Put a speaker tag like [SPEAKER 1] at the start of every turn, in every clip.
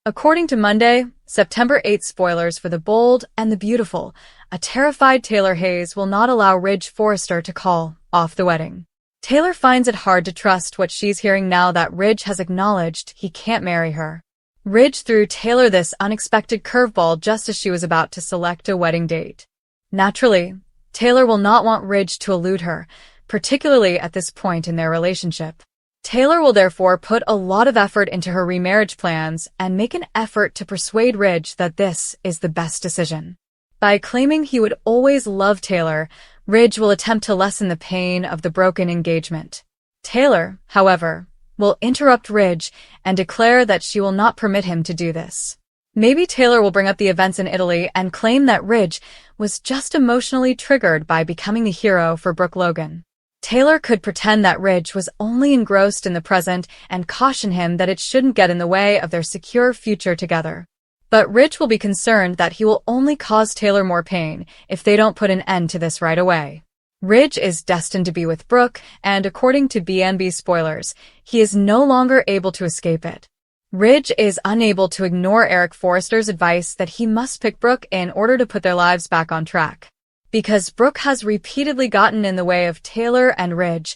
[SPEAKER 1] According to Monday, September 8th spoilers for The Bold and the Beautiful, a terrified Taylor Hayes will not allow Ridge Forrester to call off the wedding. Taylor finds it hard to trust what she's hearing now that Ridge has acknowledged he can't marry her. Ridge threw Taylor this unexpected curveball just as she was about to select a wedding date. Naturally, Taylor will not want Ridge to elude her, particularly at this point in their relationship. Taylor will therefore put a lot of effort into her remarriage plans and make an effort to persuade Ridge that this is the best decision. By claiming he would always love Taylor, Ridge will attempt to lessen the pain of the broken engagement. Taylor, however, will interrupt Ridge and declare that she will not permit him to do this. Maybe Taylor will bring up the events in Italy and claim that Ridge was just emotionally triggered by becoming the hero for Brooke Logan. Taylor could pretend that Ridge was only engrossed in the present and caution him that it shouldn't get in the way of their secure future together. But Ridge will be concerned that he will only cause Taylor more pain if they don't put an end to this right away. Ridge is destined to be with Brooke, and according to BNB spoilers, he is no longer able to escape it. Ridge is unable to ignore Eric Forrester's advice that he must pick Brooke in order to put their lives back on track. Because Brooke has repeatedly gotten in the way of Taylor and Ridge,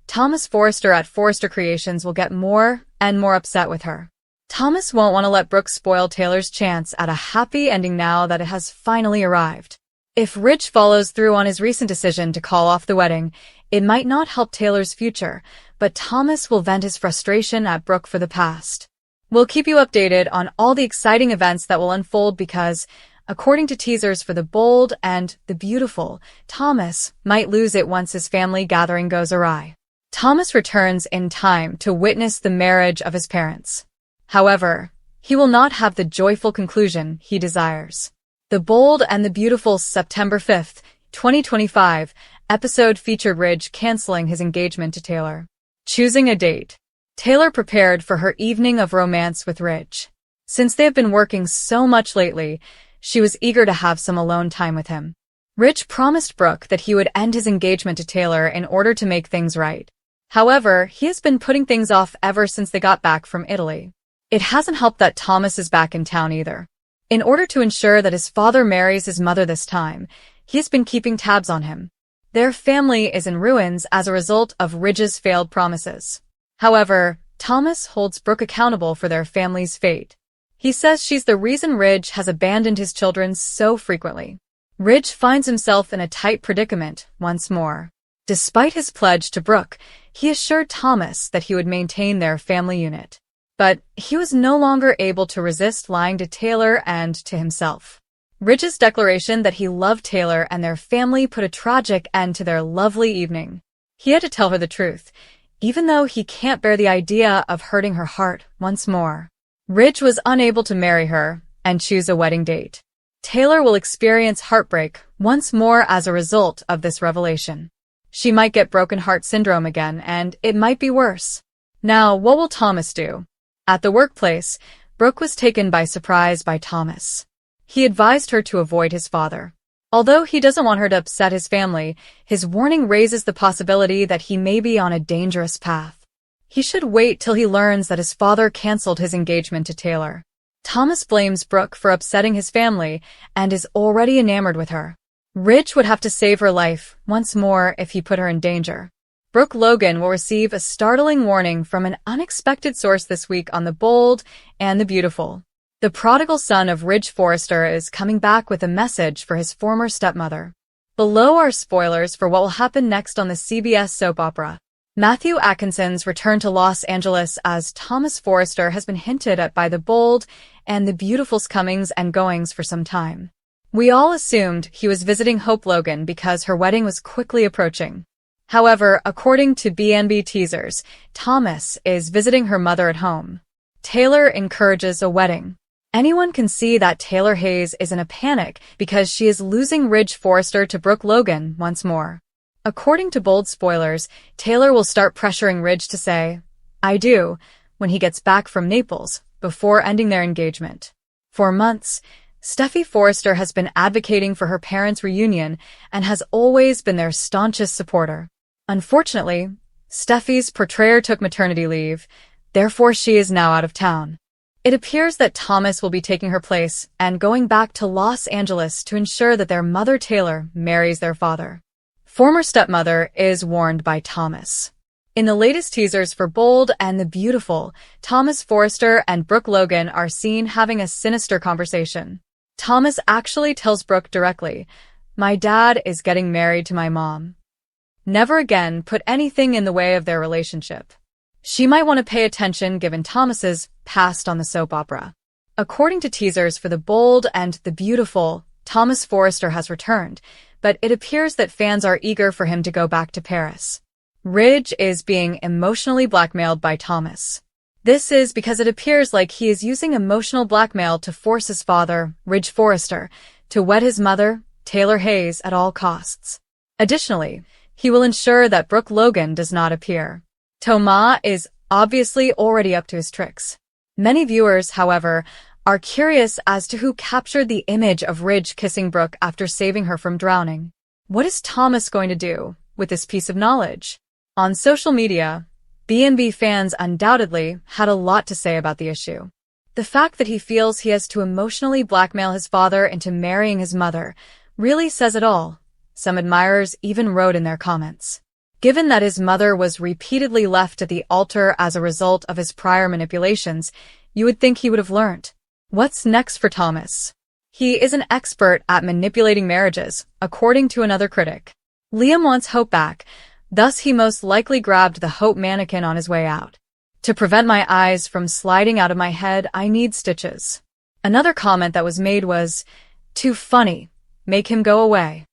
[SPEAKER 1] Thomas Forrester at Forrester Creations will get more and more upset with her. Thomas won't want to let Brooke spoil Taylor's chance at a happy ending now that it has finally arrived. If Ridge follows through on his recent decision to call off the wedding, it might not help Taylor's future, but Thomas will vent his frustration at Brooke for the past. We'll keep you updated on all the exciting events that will unfold because, according to teasers for The Bold and the Beautiful, Thomas might lose it once his family gathering goes awry. Thomas returns in time to witness the marriage of his parents. However, he will not have the joyful conclusion he desires. The Bold and the Beautiful September 5th, 2025, episode featured Ridge canceling his engagement to Taylor. Choosing a date. Taylor prepared for her evening of romance with Ridge. Since they have been working so much lately, she was eager to have some alone time with him. Ridge promised Brooke that he would end his engagement to Taylor in order to make things right. However, he has been putting things off ever since they got back from Italy. It hasn't helped that Thomas is back in town either. In order to ensure that his father marries his mother this time, he has been keeping tabs on him. Their family is in ruins as a result of Ridge's failed promises. However, Thomas holds Brooke accountable for their family's fate. He says she's the reason Ridge has abandoned his children so frequently. Ridge finds himself in a tight predicament once more. Despite his pledge to Brooke, he assured Thomas that he would maintain their family unit. But he was no longer able to resist lying to Taylor and to himself. Ridge's declaration that he loved Taylor and their family put a tragic end to their lovely evening. He had to tell her the truth, even though he can't bear the idea of hurting her heart once more. Ridge was unable to marry her and choose a wedding date. Taylor will experience heartbreak once more as a result of this revelation. She might get broken heart syndrome again, and it might be worse. Now, what will Thomas do? At the workplace, Brooke was taken by surprise by Thomas. He advised her to avoid his father. Although he doesn't want her to upset his family, his warning raises the possibility that he may be on a dangerous path. He should wait till he learns that his father canceled his engagement to Taylor. Thomas blames Brooke for upsetting his family and is already enamored with her. Ridge would have to save her life once more if he put her in danger. Brooke Logan will receive a startling warning from an unexpected source this week on The Bold and the Beautiful. The prodigal son of Ridge Forrester is coming back with a message for his former stepmother. Below are spoilers for what will happen next on the CBS soap opera. Matthew Atkinson's return to Los Angeles as Thomas Forrester has been hinted at by The Bold and the Beautiful's comings and goings for some time. We all assumed he was visiting Hope Logan because her wedding was quickly approaching. However, according to BNB teasers, Thomas is visiting her mother at home. Taylor encourages a wedding. Anyone can see that Taylor Hayes is in a panic because she is losing Ridge Forrester to Brooke Logan once more. According to Bold spoilers, Taylor will start pressuring Ridge to say, "I do," when he gets back from Naples, before ending their engagement. For months, Steffi Forrester has been advocating for her parents' reunion and has always been their staunchest supporter. Unfortunately, Steffi's portrayer took maternity leave, therefore she is now out of town. It appears that Thomas will be taking her place and going back to Los Angeles to ensure that their mother Taylor marries their father. Former stepmother is warned by Thomas. In the latest teasers for Bold and the Beautiful, Thomas Forrester and Brooke Logan are seen having a sinister conversation. Thomas actually tells Brooke directly, "My dad is getting married to my mom." Never again put anything in the way of their relationship. She might want to pay attention given Thomas's past on the soap opera. According to teasers for The Bold and the Beautiful, Thomas Forrester has returned, but it appears that fans are eager for him to go back to Paris. Ridge is being emotionally blackmailed by Thomas. This is because it appears like he is using emotional blackmail to force his father, Ridge Forrester, to wed his mother, Taylor Hayes, at all costs. Additionally, he will ensure that Brooke Logan does not appear. Thomas is obviously already up to his tricks. Many viewers, however, are curious as to who captured the image of Ridge kissing Brooke after saving her from drowning. What is Thomas going to do with this piece of knowledge? On social media, B&B fans undoubtedly had a lot to say about the issue. The fact that he feels he has to emotionally blackmail his father into marrying his mother really says it all. Some admirers even wrote in their comments. Given that his mother was repeatedly left at the altar as a result of his prior manipulations, you would think he would have learned. What's next for Thomas? He is an expert at manipulating marriages, according to another critic. Liam wants Hope back, thus he most likely grabbed the Hope mannequin on his way out. To prevent my eyes from sliding out of my head, I need stitches. Another comment that was made was, "Too funny. Make him go away.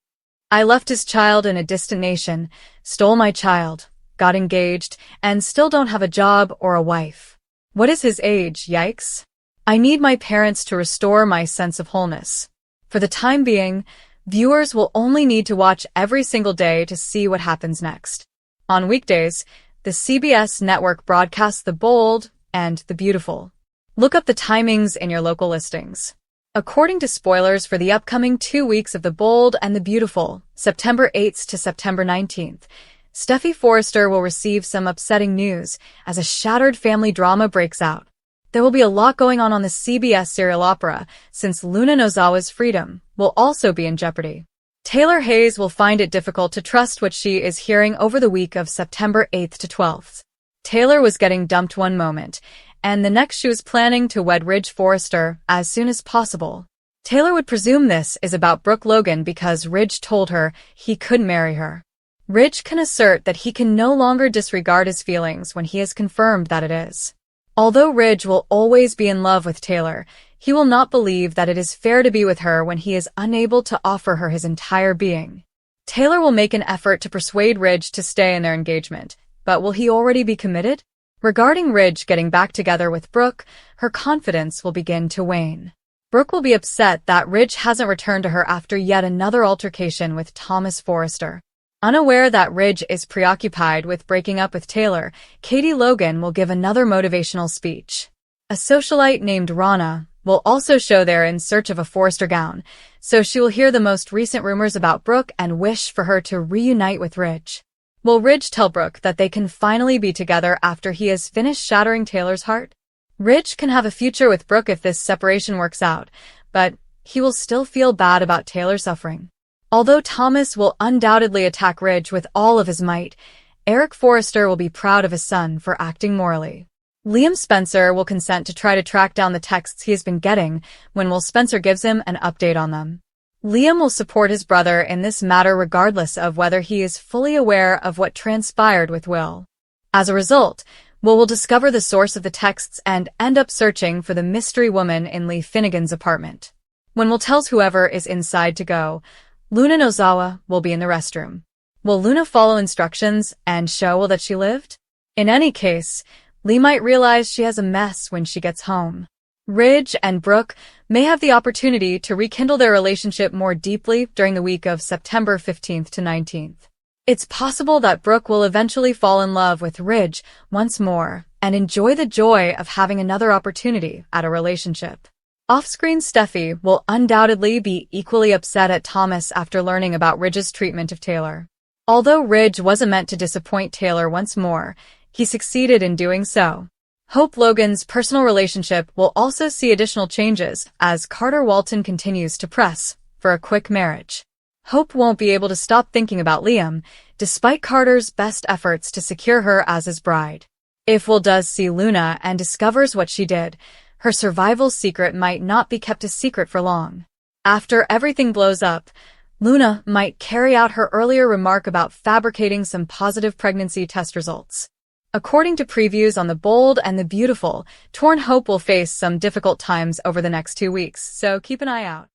[SPEAKER 1] I left his child in a distant nation, stole my child, got engaged, and still don't have a job or a wife. What is his age, yikes? I need my parents to restore my sense of wholeness." For the time being, viewers will only need to watch every single day to see what happens next. On weekdays, the CBS network broadcasts The Bold and the Beautiful. Look up the timings in your local listings. According to spoilers for the upcoming 2 weeks of The Bold and the Beautiful, September 8th to September 19th, Steffy Forrester will receive some upsetting news as a shattered family drama breaks out. There will be a lot going on the CBS serial opera, since Luna Nozawa's freedom will also be in jeopardy. Taylor Hayes will find it difficult to trust what she is hearing over the week of September 8th to 12th. Taylor was getting dumped one moment, and the next she was planning to wed Ridge Forrester as soon as possible. Taylor would presume this is about Brooke Logan because Ridge told her he couldn't marry her. Ridge can assert that he can no longer disregard his feelings when he has confirmed that it is. Although Ridge will always be in love with Taylor, he will not believe that it is fair to be with her when he is unable to offer her his entire being. Taylor will make an effort to persuade Ridge to stay in their engagement, but will he already be committed? Regarding Ridge getting back together with Brooke, her confidence will begin to wane. Brooke will be upset that Ridge hasn't returned to her after yet another altercation with Thomas Forrester. Unaware that Ridge is preoccupied with breaking up with Taylor, Katie Logan will give another motivational speech. A socialite named Rana will also show there in search of a Forrester gown, so she will hear the most recent rumors about Brooke and wish for her to reunite with Ridge. Will Ridge tell Brooke that they can finally be together after he has finished shattering Taylor's heart? Ridge can have a future with Brooke if this separation works out, but he will still feel bad about Taylor's suffering. Although Thomas will undoubtedly attack Ridge with all of his might, Eric Forrester will be proud of his son for acting morally. Liam Spencer will consent to try to track down the texts he has been getting when Will Spencer gives him an update on them. Liam will support his brother in this matter regardless of whether he is fully aware of what transpired with Will. As a result, Will discover the source of the texts and end up searching for the mystery woman in Lee Finnegan's apartment. When Will tells whoever is inside to go, Luna Nozawa will be in the restroom. Will Luna follow instructions and show Will that she lived? In any case, Lee might realize she has a mess when she gets home. Ridge and Brooke may have the opportunity to rekindle their relationship more deeply during the week of September 15th to 19th. It's possible that Brooke will eventually fall in love with Ridge once more and enjoy the joy of having another opportunity at a relationship. Off-screen Steffy will undoubtedly be equally upset at Thomas after learning about Ridge's treatment of Taylor. Although Ridge wasn't meant to disappoint Taylor once more, he succeeded in doing so. Hope Logan's personal relationship will also see additional changes as Carter Walton continues to press for a quick marriage. Hope won't be able to stop thinking about Liam, despite Carter's best efforts to secure her as his bride. If Will does see Luna and discovers what she did, her survival secret might not be kept a secret for long. After everything blows up, Luna might carry out her earlier remark about fabricating some positive pregnancy test results. According to previews on The Bold and the Beautiful, Torn Hope will face some difficult times over the next 2 weeks, so keep an eye out.